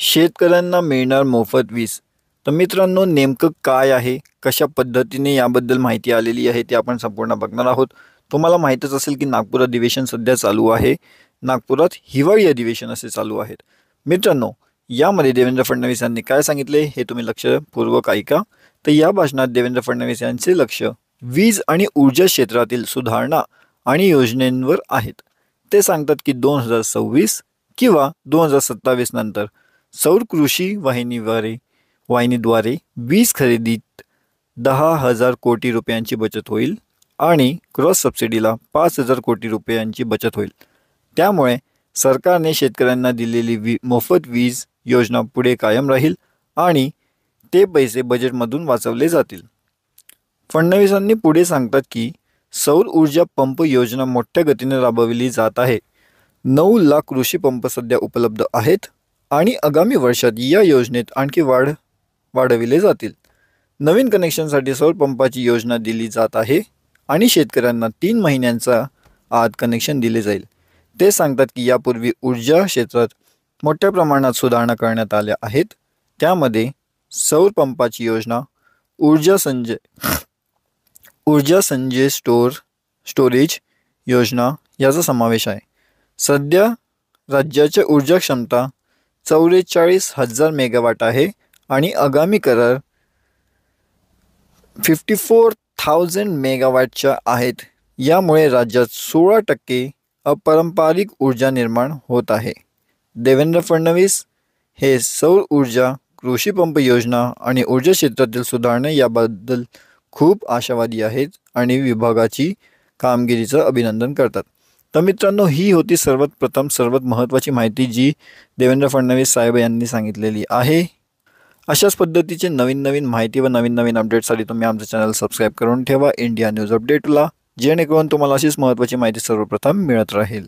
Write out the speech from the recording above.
शेतकऱ्यांना मिळणार मोफत वीज. तर मित्रांनो, नेमकं काय आहे, कशा पद्धतीने याबद्दल माहिती आलेली आहे ते आपण संपूर्ण बघणार आहोत. तुम्हाला माहीतच असेल की नागपूर अधिवेशन सध्या चालू आहे. नागपुरात हिवाळी अधिवेशन असे चालू आहेत. मित्रांनो, यामध्ये देवेंद्र फडणवीस यांनी काय सांगितले हे तुम्ही लक्षपूर्वक ऐका. तर या भाषणात देवेंद्र फडणवीस यांचे लक्ष वीज आणि ऊर्जा क्षेत्रातील सुधारणा आणि योजनेंवर आहेत. ते सांगतात की 2026 किंवा 2027 नंतर सौर कृषी वाहिनीद्वारे वीज खरेदीत 10,000 कोटी रुपयांची बचत होईल आणि क्रॉस सबसिडीला 5,000 कोटी रुपयांची बचत होईल. त्यामुळे सरकारने शेतकऱ्यांना दिलेली मोफत वीज योजना पुढे कायम राहील आणि ते पैसे बजेटमधून वाचवले जातील. फडणवीसांनी पुढे सांगतात की सौर ऊर्जा पंप योजना मोठ्या गतीने राबवली जात आहे. 9 लाख कृषी पंप सध्या उपलब्ध आहेत आणि आगामी वर्षात या योजनेत आणखी वाढविले जातील. नवीन कनेक्शनसाठी सौर पंपाची योजना दिली जात आहे आणि शेतकऱ्यांना 3 महिन्यांचा आत कनेक्शन दिले जाईल. ते सांगतात की यापूर्वी ऊर्जा क्षेत्रात मोठ्या प्रमाणात सुधारणा करण्यात आल्या आहेत. त्यामध्ये सौर पंपाची योजना, ऊर्जा संचय स्टोरेज योजना याचा समावेश आहे. सध्या राज्याच्या ऊर्जा क्षमता 44,000 मेगावॅट आहे आणि आगामी करार 54,000 मेगावॅटच्या आहेत. यामुळे राज्यात 16% अपारंपरिक ऊर्जा निर्माण होत आहे. देवेंद्र फडणवीस हे सौर ऊर्जा, कृषी पंप योजना आणि ऊर्जा क्षेत्रातील सुधारणा याबद्दल खूप आशावादी आहेत आणि विभागाची कामगिरीचं अभिनंदन करतात. तर मित्रांनो, ही होती सर्वात महत्त्वाची माहिती जी देवेंद्र फडणवीस साहेब यांनी सांगितलेली आहे. अशाच पद्धतीचे नवीन माहिती व नवीन अपडेटसाठी तुम्ही आमचं चॅनल सबस्क्राईब करून ठेवा इंडिया न्यूज अपडेटला, जेणेकरून तुम्हाला अशीच महत्त्वाची माहिती सर्वप्रथम मिळत राहील.